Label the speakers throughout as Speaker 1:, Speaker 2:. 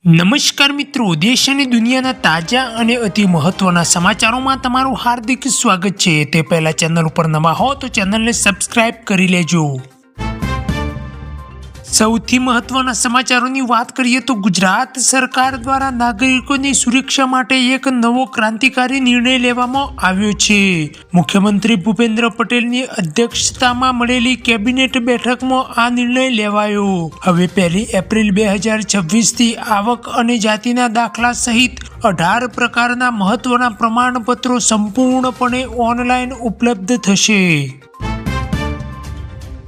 Speaker 1: નમસ્કાર મિત્રો, દેશ અને દુનિયાના તાજા અને અતિ મહત્વના સમાચારોમાં તમારું હાર્દિક સ્વાગત છે। તે પહેલા ચેનલ ઉપર નવા હો તો ચેનલને સબસ્ક્રાઇબ કરી લેજો। સૌથી મહત્વના સમાચારોની વાત કરીએ તો ગુજરાત સરકાર દ્વારા નાગરિકોની સુરક્ષા માટે એક નવો ક્રાંતિકારી નિર્ણય લેવામાં આવ્યો છે। મુખ્યમંત્રી ભૂપેન્દ્ર પટેલની અધ્યક્ષતામાં મળેલી કેબિનેટ બેઠકમાં આ નિર્ણય લેવાયો। હવે 1 એપ્રિલ 2026થી આવક અને જાતિના દાખલા સહિત 18 પ્રકારના મહત્વના પ્રમાણપત્રો સંપૂર્ણપણે ઓનલાઈન ઉપલબ્ધ થશે।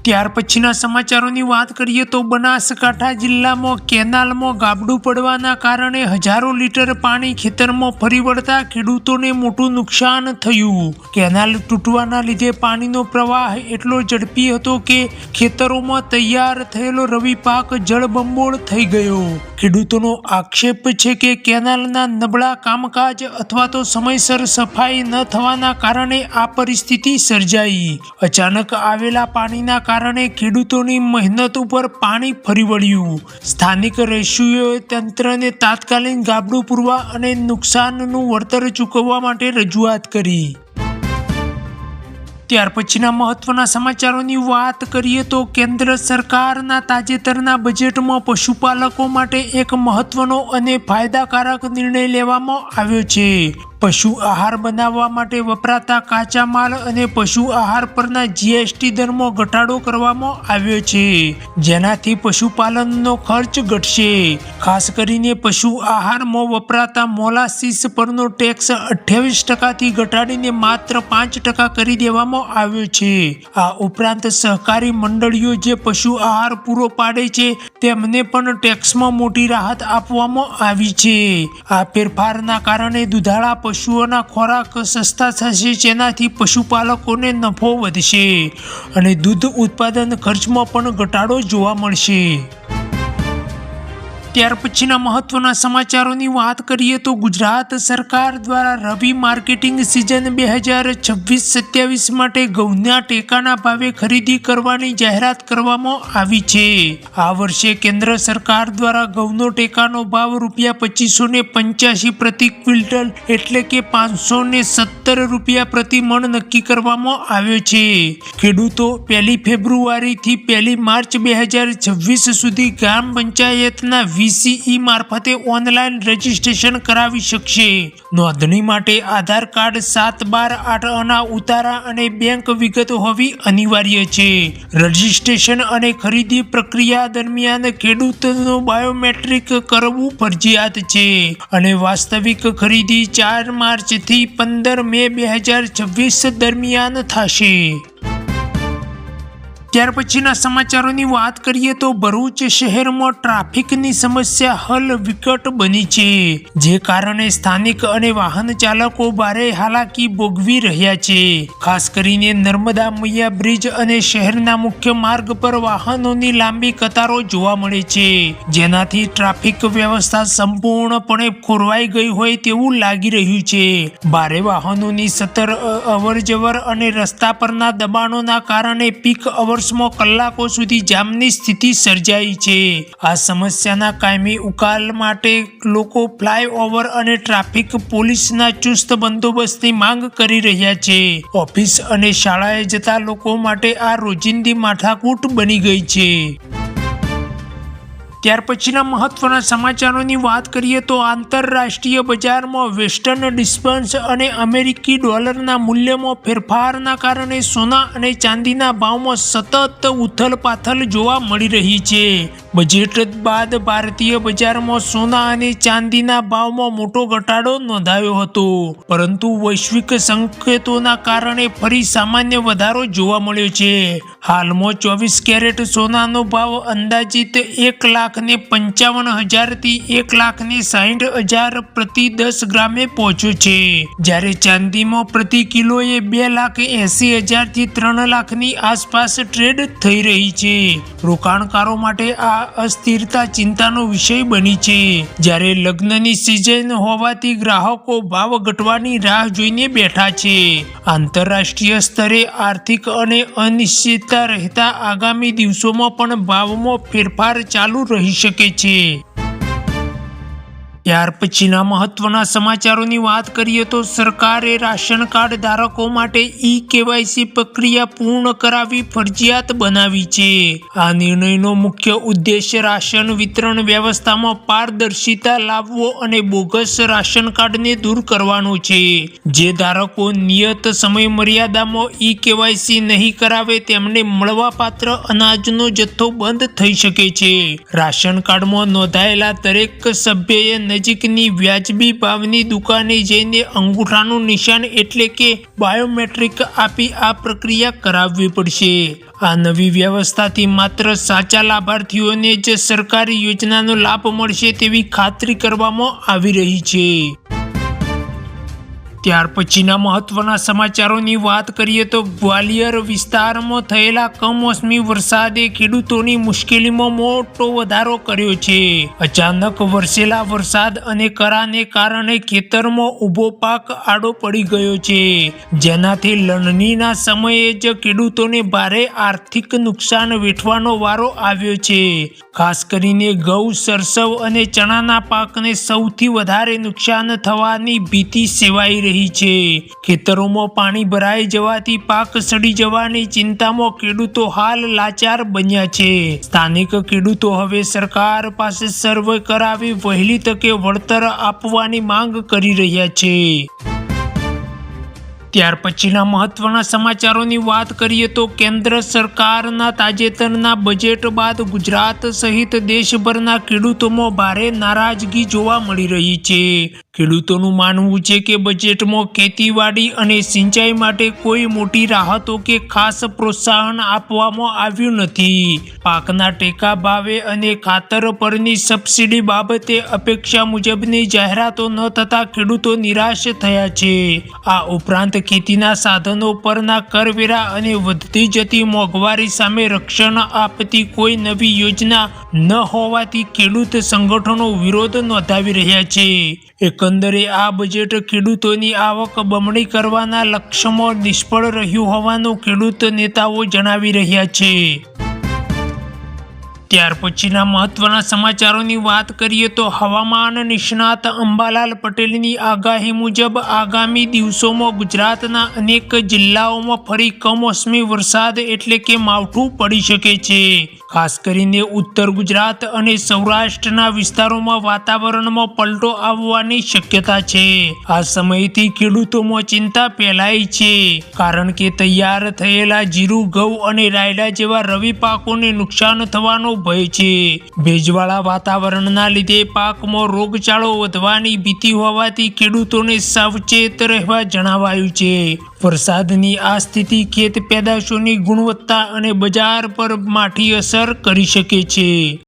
Speaker 1: ત્યાર પછીના સમાચારોની વાત કરીએ તો બનાસકાંઠા જિલ્લામાં કેનાલમાં ગાબડું પડવાના કારણે હજારો લીટર પાણી ખેતરમાં ફરી વળતા ખેડૂતોને મોટું નુકસાન થયું। કેનાલ તૂટવાના લીધે પાણીનો પ્રવાહ એટલો ઝડપી હતો કે ખેતરોમાં તૈયાર થયેલો રવિ પાક જળબંબોળ થઈ ગયો। ખેડૂતોનો આક્ષેપ છે કે કેનાલના નબળા કામકાજ અથવા તો સમયસર સફાઈ ન થવાના કારણે આ પરિસ્થિતિ સર્જાઈ। અચાનક આવેલા પાણીના કારણે ખેડૂતોની મહેનત ઉપર પાણી ફરી વળ્યું। સ્થાનિક રહીશોએ તંત્રને તાત્કાલિક ગાબડું પૂરવા અને નુકસાનનું વળતર ચૂકવવા માટે રજૂઆત કરી। ત્યાર પછીના મહત્વના સમાચારોની વાત કરીએ તો કેન્દ્ર સરકારના તાજેતરના બજેટમાં પશુપાલકો માટે એક મહત્વનો અને ફાયદાકારક નિર્ણય લેવામાં આવ્યો છે। પશુ આહાર બનાવવા માટે વપરાતા કાચા માલ અને પશુ આહાર પરના જીએસટી દરમાં ઘટાડો કરવામાં આવ્યો છે, જેનાથી પશુપાલનનો ખર્ચ ઘટશે। ખાસ કરીને પશુ આહારમાં વપરાતા મોલાસીસ પરનો ટેક્સ 28%થી ઘટાડીને માત્ર 5% કરી દેવામાં આવ્યો છે। આ ઉપરાંત સહકારી મંડળીઓ જે પશુ આહાર પૂરો પાડે છે તેમને પણ ટેક્સમાં મોટી રાહત આપવામાં આવી છે। આ ફેરફારના કારણે દુધાળા પશુઓના ખોરાક સસ્તા થશે, જેનાથી પશુપાલકોને નફો વધશે અને દૂધ ઉત્પાદન ખર્ચમાં પણ ઘટાડો જોવા મળશે। ત્યાર પછીના મહત્વના સમાચારોની વાત કરીએ તો ગુજરાત સરકાર દ્વારા રવિ માર્કેટિંગ સિઝન 2026-27 માટે ઘઉંના ટેકાના ભાવે ખરીદી કરવાની જાહેરાત કરવામાં આવી છે। આ વર્ષે કેન્દ્ર સરકાર દ્વારા ઘઉંનો ટેકાનો ભાવ ₹2585 પ્રતિ ક્વિન્ટલ એટલે કે ₹517 પ્રતિ મણ નક્કી કરવામાં આવ્યો છે। ખેડૂતો 1 ફેબ્રુઆરીથી 1 માર્ચ 2026 સુધી ગ્રામ પંચાયતના VCE મારફતે ઓનલાઈન રજીસ્ટ્રેશન કરાવી શકશે। નોંધણી માટે આધાર કાર્ડ 7/12 આના ઉતારા અને બેંક વિગત હોવી અનિવાર્ય છે। રજીસ્ટ્રેશન અને ખરીદી પ્રક્રિયા દરમિયાન ખેડૂતોનું બાયોમેટ્રિક કરવું ફરજિયાત છે અને વાસ્તવિક ખરીદી 4 માર્ચથી 15 મે 2026 દરમિયાન થશે। ત્યાર પછીના સમાચારોની વાત કરીએ તો ભરૂચ શહેરમાં ટ્રાફિકની સમસ્યા હાલ વિકટ બની છે, જે કારણે સ્થાનિક અને વાહન ચાલકો ભારે હાલાકી ભોગવી રહ્યા છે। ખાસ કરીને નર્મદા મૈયા બ્રિજ અને શહેરના મુખ્ય માર્ગ પર વાહનોની લાંબી કતારો જોવા મળે છે, જેનાથી ટ્રાફિક વ્યવસ્થા સંપૂર્ણપણે ખોરવાઈ ગઈ હોય તેવું લાગી રહ્યું છે। ભારે વાહનોની સતત અવરજવર અને રસ્તા પરના દબાણોના કારણે પીક અવર્સમાં કલાકો સુધી જામની સ્થિતિ સર્જાઈ છે। આ સમસ્યાના કાયમી ઉકેલ માટે લોકો ફ્લાયઓવર અને ટ્રાફિક પોલીસના ચુસ્ત બંદોબસ્તની માંગ કરી રહ્યા છે। ઓફિસ અને શાળાએ જતા લોકો માટે આ રોજિંદી માથાકૂટ બની ગઈ છે। ત્યાર પછીના મહત્વના સમાચારોની વાત કરીએ તો આંતરરાષ્ટ્રીય બજારમાં વેસ્ટર્ન ડિફરન્સ અને અમેરિકી ડોલરના મૂલ્યમાં ફેરફારના કારણે સોના અને ચાંદીના ભાવમાં સતત ઉથલપાથલ જોવા મળી રહી છે। બજેટ બાદ ભારતીય બજારમાં સોના અને ચાંદીના ભાવમાં મોટો ઘટાડો નોંધાયો હતો, પરંતુ વૈશ્વિક સંકેતોના કારણે ફરી સામાન્ય વધારો જોવા મળ્યો છે। હાલમાં 24 કેરેટ સોનાનો ભાવ અંદાજિત 1,55,000 થી 1,60,000 પ્રતિ 10 ગ્રામે પહોંચ્યો છે, જ્યારે ચાંદીમાં પ્રતિ કિલોએ 2,80,000 થી 3 લાખની આસપાસ ટ્રેડ થઈ રહી છે। રોકાણકારો માટે આ અસ્થિરતા ચિંતાનો વિષય બની છે, જ્યારે લગ્નની સિઝન હોવાથી ગ્રાહકો ભાવ ઘટવાની રાહ જોઈને બેઠા છે। આંતરરાષ્ટ્રીય સ્તરે આર્થિક અને અનિશ્ચિતતા રહેતા આગામી દિવસોમાં પણ ભાવમાં ફેરફાર ચાલુ રહી શકે છે। ત્યાર પછીના મહત્વના સમાચારોની વાત કરીએ તો સરકારે રાશન કાર્ડ ધારકો માટે ઈ-કેવાયસી પ્રક્રિયા પૂર્ણ કરાવી ફરજિયાત બનાવી છે. આ નિર્ણયનો મુખ્ય ઉદ્દેશ્ય રાશન વિતરણ વ્યવસ્થામાં પારદર્શિતા લાવવો અને બોગસ રાશન કાર્ડને દૂર કરવાનો છે. જે ધારકો નિયત સમય મર્યાદામાં ઈ-કેવાયસી નહીં કરાવે તેમને મળવાપાત્ર અનાજનો જથ્થો બંધ થઈ શકે છે. રાશન કાર્ડમાં નોંધાયેલા દરેક સભ્યએ નજીકની વ્યાજબી ભાવની દુકાને જઈને અંગૂઠાનું નિશાન એટલે કે બાયોમેટ્રિક આપી આ પ્રક્રિયા કરાવવી પડશે. આ નવી વ્યવસ્થાથી માત્ર સાચા લાભાર્થીઓને જ સરકારી યોજનાનો લાભ મળશે તેવી ખાતરી કરવામાં આવી રહી છે. ત્યાર પછીના મહત્વના સમાચારોની વાત કરીએ તો ગ્વાલિયર વિસ્તારમાં થયેલા કમોસમી વરસાદે ખેડૂતોની મુશ્કેલીમાં મોટો વધારો કર્યો છે. અચાનક વરસેલા વરસાદ અને કરાને કારણે ખેતરમાં ઊભો પાક આડો પડી ગયો છે, જેનાથી લણણીના સમયે જ ખેડૂતોને ભારે આર્થિક નુકસાન વેઠવાનો વારો આવ્યો છે. ખાસ કરીને ઘઉં, સરસવ અને ચણાના પાકને સૌથી વધારે નુકસાન થવાની ભીતિ સેવાઈ રહી છે. ખેતરોમાં પાણી ભરાઈ જવાથી પાક સડી જવાની ચિંતામાં ખેડૂતો હાલ લાચાર બન્યા છે. સ્થાનિક ખેડૂતો હવે સરકાર પાસે સર્વે કરાવી વહેલી તકે વળતર આપવાની માંગ કરી રહ્યા છે. ત્યાર પછીના મહત્વના સમાચારોની વાત કરીએ તો કેન્દ્ર સરકારના તાજેતરના બજેટ બાદ ગુજરાત સહિત દેશભરના ખેડૂતોમાં ભારે નારાજગી જોવા મળી રહી છે. ખેડૂતોનું માનવું છે કે બજેટમાં ખેતીવાડી અને સિંચાઈ માટે કોઈ મોટી રાહતો કે ખાસ પ્રોત્સાહન આપવામાં આવ્યું નથી. પાકના ટેકા ભાવે અને ખાતર પરની સબસિડી બાબતે અપેક્ષા મુજબની જાહેરાતો ન થતાં ખેડૂતો નિરાશ થયા છે. આ ઉપરાંત ખેતીના સાધનો પરના કરવેરા અને વધતી જતી મોંઘવારી સામે રક્ષણ આપતી કોઈ નવી યોજના ન હોવાથી ખેડૂત સંગઠનો વિરોધ નોંધાવી રહ્યા છે. એકંદરે આ બજેટ ખેડૂતોની આવક બમણી કરવાના લક્ષ્યમાં નિષ્ફળ રહ્યું હોવાનું ખેડૂત નેતાઓ જણાવી રહ્યા છે. ત્યાર પછીના મહત્વના સમાચારોની વાત કરીએ તો હવામાન નિષ્ણાત અંબાલાલ પટેલની આગાહી મુજબ આગામી દિવસોમાં ગુજરાતના અનેક જિલ્લાઓમાં ફરી કમોસમી વરસાદ એટલે કે માવઠું પડી શકે છે. ખાસ કરીને ઉત્તર ગુજરાત અને સૌરાષ્ટ્રના વિસ્તારોમાં વાતાવરણમાં પલટો આવવાની શક્યતા છે. આ સમયથી ખેડૂતોમાં ચિંતા ફેલાઈ છે, કારણ કે તૈયાર થયેલા જીરું, ઘઉં અને રાયડા જેવા રવિ પાકોને નુકસાન થવાનો ભય છે. ભેજવાળા વાતાવરણના લીધે પાકમાં રોગચાળો વધવાની ભીતિ હોવાથી ખેડૂતોને સાવચેત રહેવા જણાવાયું છે. વરસાદની આ સ્થિતિ ખેત પેદાશોની ગુણવત્તા અને બજાર પર માઠી અસર કરી શકે છે.